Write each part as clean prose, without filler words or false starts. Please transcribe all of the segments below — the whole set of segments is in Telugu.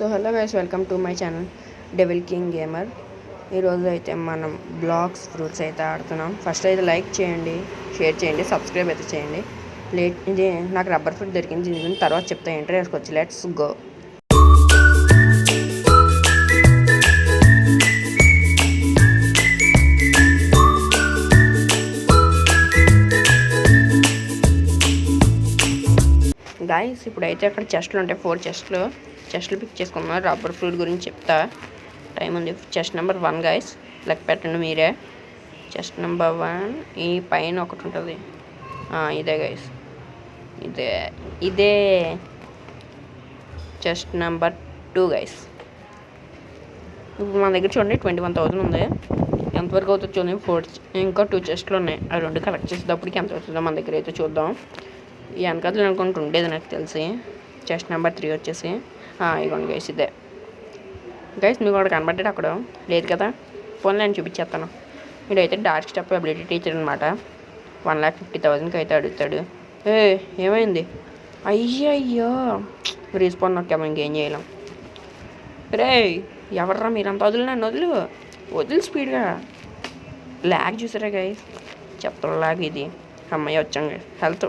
So hello guys, welcome to my channel devil king gamer. ఈరోజు అయితే మనం బ్లాక్స్ ఫ్రూట్స్ అయితే ఆడుతున్నాం. ఫస్ట్ అయితే లైక్ చేయండి, షేర్ చేయండి, సబ్స్క్రైబ్ అయితే చేయండి. ఇది నాకు రబ్బర్ ఫ్రూట్ దొరికింది, తర్వాత చెప్తా. ఎంట్రీ వేసుకొచ్చి లెట్స్ గో. గాయస్ ఇప్పుడైతే అక్కడ చెస్ట్లు ఉంటాయి, 4 చెస్ట్లు పిక్ చేసుకున్నాం. రబ్బర్ ఫ్రూట్ గురించి చెప్తా, టైం ఉంది. చెస్ట్ నెంబర్ 1 గాయస్, లెక్క పెట్టండి మీరే. చెస్ట్ నెంబర్ 1 ఈ పైన ఒకటి ఉంటుంది, ఇదే గాయస్, ఇదే చెస్ట్ నెంబర్ 2 గాయస్. ఇప్పుడు మన దగ్గర చూడండి 21,000 ఉంది. ఎంతవరకు అవుతుంది చూడండి. 4 ఇంకా 2 చెస్ట్లు ఉన్నాయి. ఆ 2 కలెక్ట్ చేసేటప్పటికి ఎంత అవుతుందో మన దగ్గర అయితే చూద్దాం. ఈ వెనకాతలు అనుకుంటూ ఉండేది నాకు తెలిసి. చెస్ట్ నెంబర్ 3 వచ్చేసి ఇగోండి గైస్, ఇదే గైస్. మీకు కూడా కనబడ్డాడు అక్కడ లేదు కదా, ఫోన్లో నేను చూపించేస్తాను. వీడైతే డార్క్ స్టెప్ అబిలిటీ టీచర్ అనమాట. 1,50,000కి అయితే అడుగుతాడు. ఏమైంది? అయ్యో రీస్పాన్ నొక్కాము, ఇంకేం చేయలేం. రే ఎవర్రా మీరంతా వదిలి, నన్ను వదిలి స్పీడ్గా. ల్యాగ్ చూసారా గైస్, చెప్తారు ల్యాగ్ ఇది. అమ్మాయి వచ్చాం guys. Health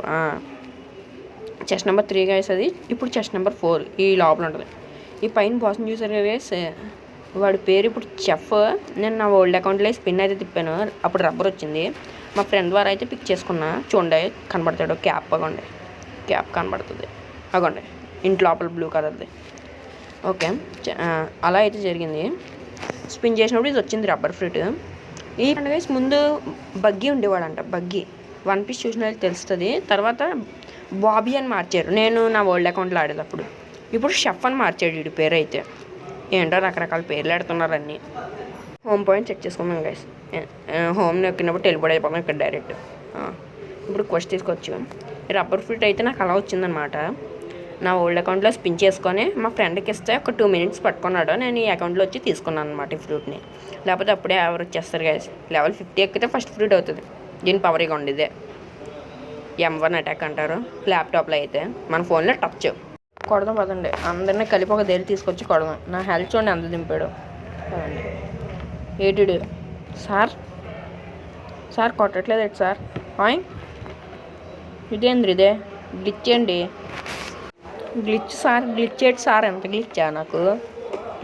chest number 3 guys అది. ఇప్పుడు చెస్ట్ నెంబర్ 4 ఈ లోపల ఉంటుంది. ఈ పైన బాస్ని చూసారు గైస్, వాడి పేరు ఇప్పుడు చెఫ్. నేను నా ఓల్డ్ అకౌంట్లో స్పిన్ అయితే తిప్పాను, అప్పుడు రబ్బర్ వచ్చింది. మా ఫ్రెండ్ ద్వారా అయితే పిక్ చేసుకున్నా. చూడండి కనబడతాడు, క్యాప్ అగోండి, క్యాప్ కనబడుతుంది అగోండి, ఇంటి లోపల బ్లూ కలర్ది. ఓకే, అలా అయితే జరిగింది. స్పిన్ చేసినప్పుడు ఇది వచ్చింది రబ్బర్ ఫ్రూట్. ఈ గైస్ ముందు బగ్గీ ఉండేవాడంట, బగ్గీ 1 పీస్ చూసిన తెలుస్తుంది. తర్వాత బాబీ అని మార్చారు నేను నా ఓల్డ్ అకౌంట్లో ఆడేటప్పుడు. ఇప్పుడు షెఫ్ అని మార్చాడు వీడి పేరు అయితే. ఏంటో రకరకాల పేర్లు ఆడుతున్నారు అన్నీ. హోమ్ పాయింట్ చెక్ చేసుకున్నాం గైస్. హోమ్ నొక్కినప్పుడు టెలిపోర్ట్ అయిపోతాం ఇక్కడ డైరెక్ట్. ఇప్పుడు క్వశ్చన్ తీసుకోవచ్చు. రబ్బర్ ఫ్రూట్ అయితే నాకు అలా వచ్చిందనమాట. నా ఓల్డ్ అకౌంట్లో స్పిన్ చేసుకొని మా ఫ్రెండ్కి ఇస్తే ఒక 2 మినిట్స్ పట్టుకున్నాడు. నేను ఈ అకౌంట్లో వచ్చి తీసుకున్నాను అనమాట ఈ ఫ్రూట్ని. లేకపోతే అప్పుడే ఎవరు వచ్చేస్తారు గైస్. లెవెల్ 50 ఎక్కితే ఫస్ట్ ఫ్రూట్ అవుతుంది. దీని పవర్ ఇక ఉండేదే M1 అటాక్ అంటారు ల్యాప్టాప్లో. అయితే మన ఫోన్లో టచ్ కొడదాం పదండి. అందరినీ కలిపి ఒక దగ్గర తీసుకొచ్చి కొడదాం. నా హెల్త్ చూడండి ఎంత దింపాడు. ఏటిడు సార్ కొట్టట్లేదు ఏంటి సార్? ఇదేంద్రి ఇదే గ్లిచ్ అండి, గ్లిచ్ సార్. గ్లిచ్ ఏంటి సార్? ఎంత గ్లిచ్చా నాకు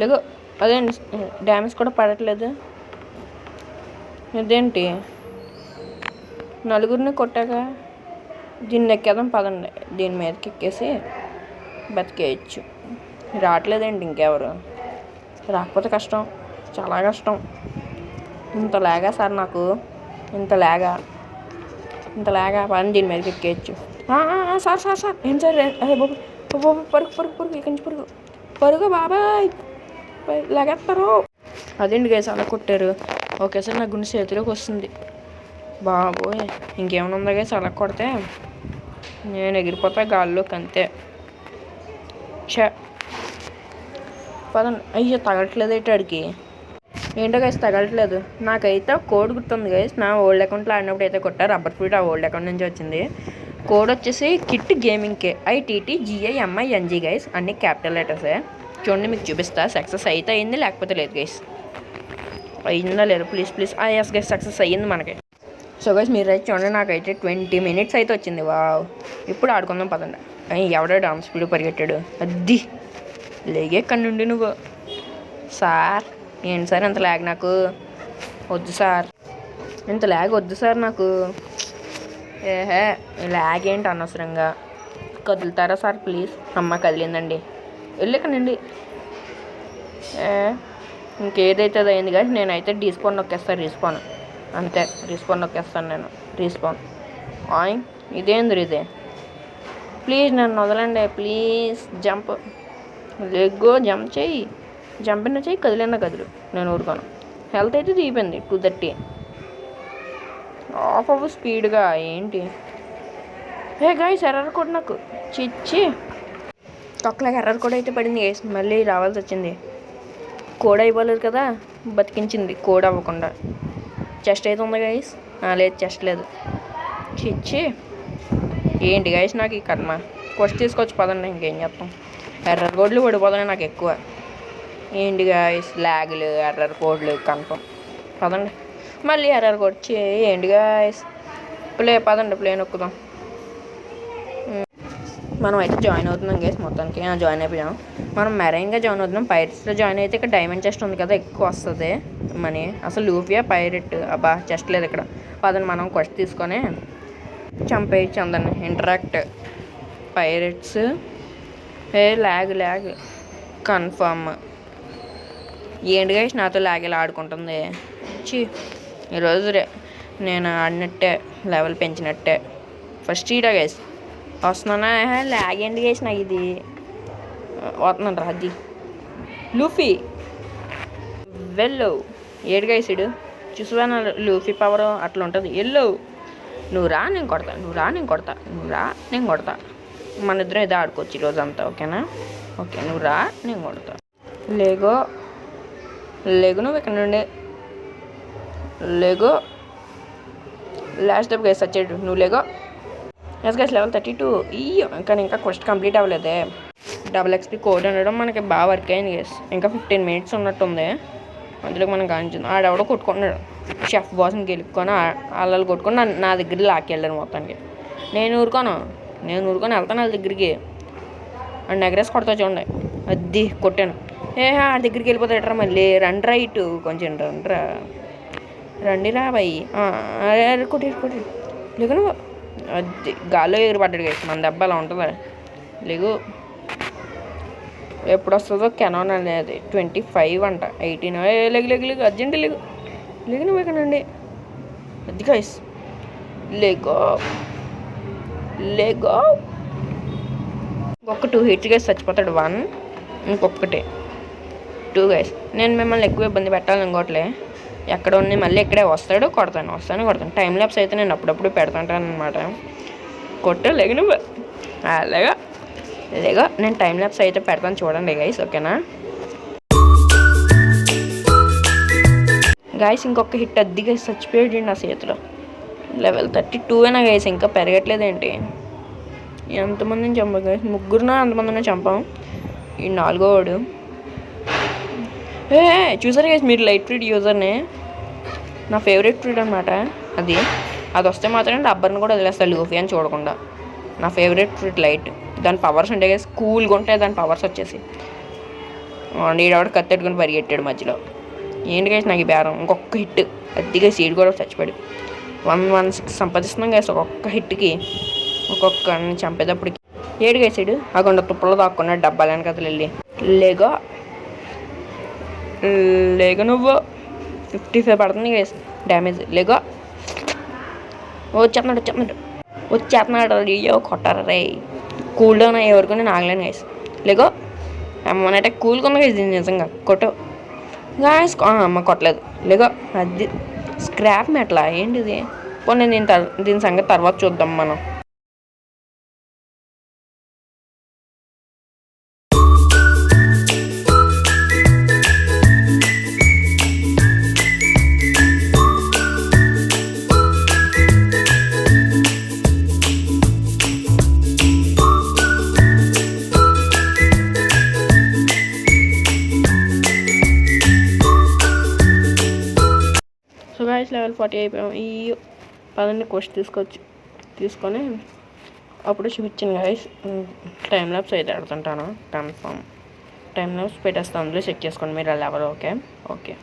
లేదు. అదేంటి డ్యామేజ్ కూడా పడట్లేదు. ఇదేంటి నలుగురిని కొట్టాక దీన్ని ఎక్కేద్దాం పదండి. దీని మీదకి ఎక్కేసి బతికేయచ్చు. రావట్లేదండి ఇంకెవరు. రాకపోతే కష్టం, చాలా కష్టం. ఇంత లాగా సార్ నాకు, ఇంత లాగా పని. దీని మీదకి ఎక్కేయచ్చు. సార్ ఏం సార్? అదే పరుగు ఇక్కడి నుంచి పరుగు బాబాయ్, లాగేస్తారు. అదేంటి గైస్ అలా కొట్టారు. ఓకే సార్, నా గుండె చేతిలోకి వస్తుంది బాబోయ్. ఇంకేమైనా ఉందా గైస్ అలా కొడితే? నేను ఎగిరిపోతా గాల్లోకి అంతే. పదండి. అయ్యో తగలట్లేదు ఏంటాడికి. ఏంటో గైస్ తగలట్లేదు. నాకైతే కోడ్ గుర్తుంది గైస్, నా ఓల్డ్ అకౌంట్లో ఆడినప్పుడు అయితే కొట్టా. రబ్బర్ ఫ్రూట్ ఆ ఓల్డ్ అకౌంట్ నుంచి వచ్చింది. కోడ్ వచ్చేసి కిట్ గేమింగ్కే, ITTGIMING గైస్. అన్ని క్యాపిటల్ లెటర్సే. చూడండి మీకు చూపిస్తా. సక్సెస్ అయితే అయింది, లేకపోతే లేదు గైస్. అయిందా లేదు ప్లీజ్. ఎస్ గైస్, సక్సెస్ అయ్యింది మనకి. సో గైస్ మీరు అయితే చూడండి, నాకైతే 20 మినిట్స్ అయితే వచ్చింది. వావ్. ఇప్పుడు ఆడుకుందాం పదండి. ఎవడో డాన్స్ స్పీడ్ పరిగెట్టాడు. అద్ది లేగే కన్నుండి నువ్వు. సార్ ఏంటి సార్ ఇంత ల్యాగ్? నాకు వద్దు సార్, ఇంత ల్యాగ్ వద్దు సార్ నాకు. ల్యాగ్ ఏంటి అనవసరంగా? కదులుతారా సార్ ప్లీజ్? అమ్మ కదిలిందండి, వెళ్ళకండి. ఇంకేదైతే అది అయింది కానీ నేనైతే డీస్పాన్ నొక్కేస్తాను. రీస్పాన్ అంతే, రీస్పాన్ నొక్కేస్తాను నేను. రీస్పాన్ ఇదేంద్రి ఇదే? ప్లీజ్ నన్ను వదలండి ప్లీజ్. జంప్ లెగ్గో, జంప్ చెయ్యి, జంపిన చెయ్యి, కదిలిన కదులు. నేను ఊరుకోను. హెల్త్ అయితే తీయిపోయింది 230. ఆఫ్ అవ్వ స్పీడ్గా. ఏంటి గాయస్ ఎర్రర్ కూడా నాకు చిచ్చి తొక్కలాగా ఎర్రర్ కూడా అయితే పడింది గైస్. మళ్ళీ రావాల్సి వచ్చింది. కోడ్ అయిపోలేదు కదా, బతికించింది కోడ్ అవ్వకుండా. చెస్ట్ అయితే ఉంది గైస్. లేదు చెస్ట్ లేదు. చిచ్చి ఏంటి గైస్ నాకు ఈ కర్మ. క్వశ్చన్ తీసుకొచ్చి పదండి, ఇంకేం చేస్తాం. ఎర్రర్ కోడ్లు పడిపోతున్నాయి నాకు ఎక్కువ. ఏంటి గాయస్ ల్యాగులు ఎర్రర్ కోడ్లు కన్ఫర్మ్. పదండి మళ్ళీ ఎర్రర్ కోడ్ ఏంటి గాయస్ పదండి నొక్కుదాం. మనం అయితే జాయిన్ అవుతున్నాం గైస్. మొత్తానికి జాయిన్ అయిపోయాం. మనం మెరైన్గా జాయిన్ అవుతున్నాం. పైరెట్స్లో జాయిన్ అయితే ఇక్కడ డైమండ్ చెస్ట్ ఉంది కదా, ఎక్కువ వస్తుంది మనీ. అసలు లూఫియా పైరెట్ అబ్బా చెస్ట్ లేదు ఇక్కడ. పదండి మనం క్వెస్ట్ తీసుకొని చంపేయచ్చు అందరిని. Interact pirates lag confirm. ఏంటి గైస్ నాతో ల్యాగ్ ఇలా ఆడుకుంటుంది. ఈరోజు నేను ఆడినట్టే లెవెల్ పెంచినట్టే. ఫస్ట్ ఈడా గైస్ వస్తున్నానా ల్యాగ్ ఏంటి గైస్ నాకు ఇది వస్తున్నాను రాజీ లూఫీ వెళ్ళు. ఏడు గైస్ ఇడు చూసువా లూఫీ పవర్ అట్లా ఉంటుంది. వెళ్ళు నువ్వు రా నేను కొడతా. మన ఇద్దరం ఏదో ఆడుకోవచ్చు ఈరోజు అంతా. ఓకేనా? ఓకే నువ్వు రా నేను కొడతా. లేగో నువ్వు ఇక్కడ నుండి లేగో. లాస్ట్ టైప్ గైస్ వచ్చేటు నువ్వు లేగో. Yes guys level 32. కానీ ఇంకా క్వెస్ట్ కంప్లీట్ అవ్వలేదే. డబుల్ XP కోడ్ ఉండడం మనకి బాగా వర్క్ అయింది గైస్. ఇంకా 15 minutes ఉన్నట్టుంది. అందులోకి మనం కానించింది ఆడెవడో కొట్టుకుంటున్నాడు. షెఫ్ బాస్ని గెలుక్కొని వాళ్ళు కొట్టుకొని నా దగ్గర లాక్కెళ్ళారు మొత్తానికి. నేను ఊరుకొని వెళ్తాను వాళ్ళ దగ్గరికి. అండ్ ఎగరేసి కొడతా చూడండి. అది కొట్టాను. ఆ దగ్గరికి వెళ్ళిపోతాడరా మళ్ళీ. రండ్రా ఇటు కొంచెం రండిరా బాయ్. కొట్టి లేకు నువ్వు. అది గాల్లో ఎగిరిపడ్డాడు గైస్. మన దెబ్బ అలా ఉంటుంది. లేగు ఎప్పుడు వస్తుందో కెనాన్ అనేది 25 అంట 18. లేగు అర్జెంట్ లేగు నువ్వు ఇక్కడ నుండి. అది గైస్ లేగో ఇంకొక 2 hits గైస్ చచ్చిపోతాడు. 1 ఇంకొకటి 2 గైస్. నేను మిమ్మల్ని ఎక్కువ ఇబ్బంది పెట్టాలనుకోవట్లే. ఎక్కడ ఉన్నాయి మళ్ళీ ఇక్కడే కొడతాను. టైం ల్యాప్స్ అయితే నేను అప్పుడప్పుడు పెడతాంటాను అనమాట. కొట్టు లేగు నువ్వు లేగో నేను టైం ల్యాప్స్ అయితే పెడతాను చూడండి గైస్. ఓకేనా గైస్? ఇంకొక హిట్ అద్ది గైస్ చచ్చిపోయాడు నా చేతిలో. Level 32 guys. ఇంకా పెరగట్లేదేంటి? ఎంతమందిని చంపాం గైస్? ముగ్గురునా అంతమందినే చంపాం. ఈ 4వ వాడు. చూసారు గైస్ మీరు లైట్ ఫ్రూట్ యూజర్ని? నా ఫేవరెట్ ఫ్రూట్ అనమాట అది వస్తే మాత్రం రబ్బర్ని కూడా వదిలేస్తాను లూఫీ అని చూడకుండా. నా ఫేవరెట్ ఫ్రూట్ లైట్. దాని పవర్స్ ఉంటాయి గైస్ కూల్గా ఉంటాయి దాని పవర్స్ వచ్చేసి. ఈడవాడు కత్తెట్టుకుని పరిగెట్టాడు మధ్యలో. ఏంటి గైస్ నాకు ఈ బేరం? ఇంకొక హిట్ అద్దిగా సీడ్ కూడా చచ్చిపోయాడు. 116 సంపాదిస్తున్నాం గైస్ ఒక్కొక్క హిట్కి. ఒక్కొక్కరిని చంపేటప్పటికి. ఏడు గైస్ సీడు ఆ కొండ తుప్పలో దాక్కున్నాడు డబ్బాలని కథలు వెళ్ళి. లేగో నువ్వు 55 పడుతుంది గైస్ డ్యామేజ్. లేగో వచ్చేస్తున్నాడు అయ్యో కొట్టారా రే. కూల్ డౌన్ అయ్యే వరకు నేను ఆగలేను గైస్. లేగో అమ్మనంటే కూల్గా ఉంది గైస్ నిజంగా. కొట్టు గాయస్. అమ్మ కొట్టలేదు. లేగో అది స్క్రాప్ మెట్లా ఏంటిది? పోనీ దీని సంగతి తర్వాత చూద్దాం మనం. సో గాయస్ లెవెల్ 40 అయిపోయాం. ఈ పదండి క్వెస్ట్ తీసుకొని అప్పుడు చూపించాను గాయస్. టైం ల్యాప్స్ అయితే ఆడుతుంటాను కన్ఫామ్. టైం ల్యాప్స్ పెట్టేస్తాను అందులో చెక్ చేసుకోండి మీరు ఆ లెవెల్. ఓకే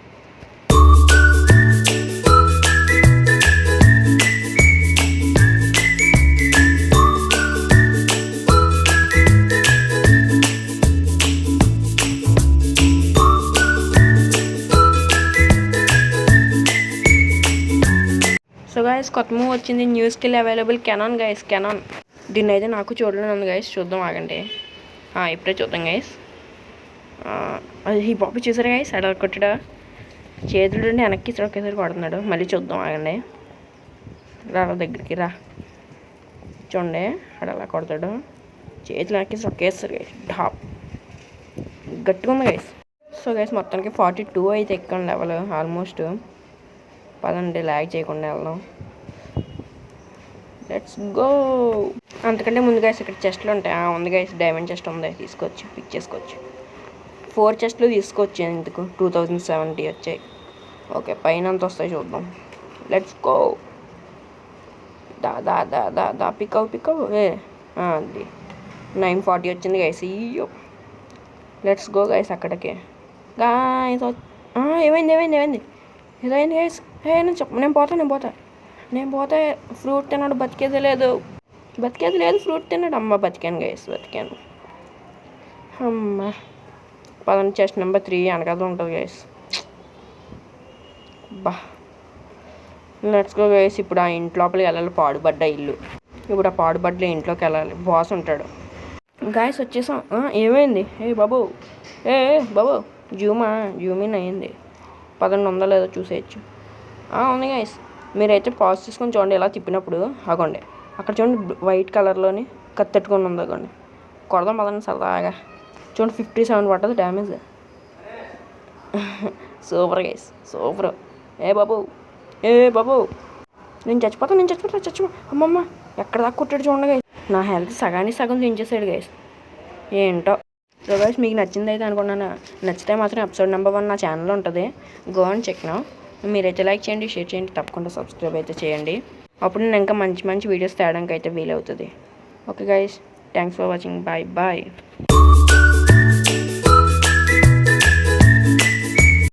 సో గాయస్ కొత్త మూవ్ వచ్చింది. New skill available Canon guys. Canon దీన్ని అయితే నాకు చూడలేను ఉంది గైస్. చూద్దాం ఆగండి. ఇప్పుడే చూద్దాం గైస్. అది ఈ బాబు చూసారు గైస్ అడ కొట్టడా చేతులు నుండి వెనక్కి ఒకేసారి కొడుతున్నాడు. మళ్ళీ చూద్దాం ఆగండి. దగ్గరికి రా చూడండి అడ అలా కొడతాడు. చేతులు వెనక్కి ఒకేసారి గైస్ టాప్ గట్టిగా ఉంది గైస్. సో గైస్ మొత్తానికి 42 అయితే ఎక్కండి లెవెల్ ఆల్మోస్ట్. పదండి ల్యాగ్ చేయకుండా వెళ్దాం. Let's go. అంతకంటే ముందు గైస్ ఇక్కడ చెస్ట్లు ఉంటాయి. ఉంది గైస్ డైమండ్ చెస్ట్ ఉంది. పిక్ చేసుకోవచ్చు. 4 చెస్ట్లు తీసుకొచ్చాను ఇందుకు 2070 వచ్చాయి. ఓకే పైన అంత వస్తాయి చూద్దాం. Let's go. దా పికవ్ అది 940 వచ్చింది గైస్. అయ్యో లెట్స్ గో గైస్ అక్కడికి. గాయస్ ఏమైంది ఏదైంది గైస్? నేను పోతా ఫ్రూట్ తిన్నాడు బతికేది లేదు ఫ్రూట్ తిన్నాడు. అమ్మ బతికాను గైస్ అమ్మ. పదండి చెస్ట్ నెంబర్ 3 వెనకాల ఉంటుంది గైస్. బా లెట్స్ గో గైస్. ఇప్పుడు ఆ ఇంటి లోపలికి వెళ్ళాలి. పాడుబడ్డ ఇల్లు. ఇప్పుడు ఆ పాడుబడ్డ ఇంట్లోకి వెళ్ళాలి. బాస్ ఉంటాడు. గాయస్ వచ్చేసాం. ఏమైంది? బాబు బాబు జూమిన్ అయింది. 11 ఉందో లేదో చూసేయచ్చు. ఉంది గాయస్. మీరైతే పాజ్ చేసుకొని చూడండి. ఎలా తిప్పినప్పుడు ఆగండి. అక్కడ చూడండి వైట్ కలర్లోని కత్తెట్టుకొని ఉంది. అగండి కొడదాం పదండి సరదాగా. చూడండి 57 పట్టదు డ్యామేజ్. Super guys super. బాబు నేను చచ్చిపోతా. అమ్మమ్మ ఎక్కడ దాకా కొట్టాడు చూడండి గైస్. నా హెల్త్ సగానికి సగం దించేసాడు గైస్. ఏంటో. సో గైస్ మీకు నచ్చింది అయితే అనుకున్నాను. నచ్చితే మాత్రం ఎపిసోడ్ నెంబర్ 1 నా ఛానల్లో ఉంటుంది. గో అని చెక్ నా. మీరైతే లైక్ చేయండి, షేర్ చేయండి, తప్పకుండా సబ్స్క్రైబ్ అయితే చేయండి. అప్పుడు నేను ఇంకా మంచి వీడియోస్ తేడానికి అయితే వీలవుతుంది. Okay guys, thanks for watching. Bye.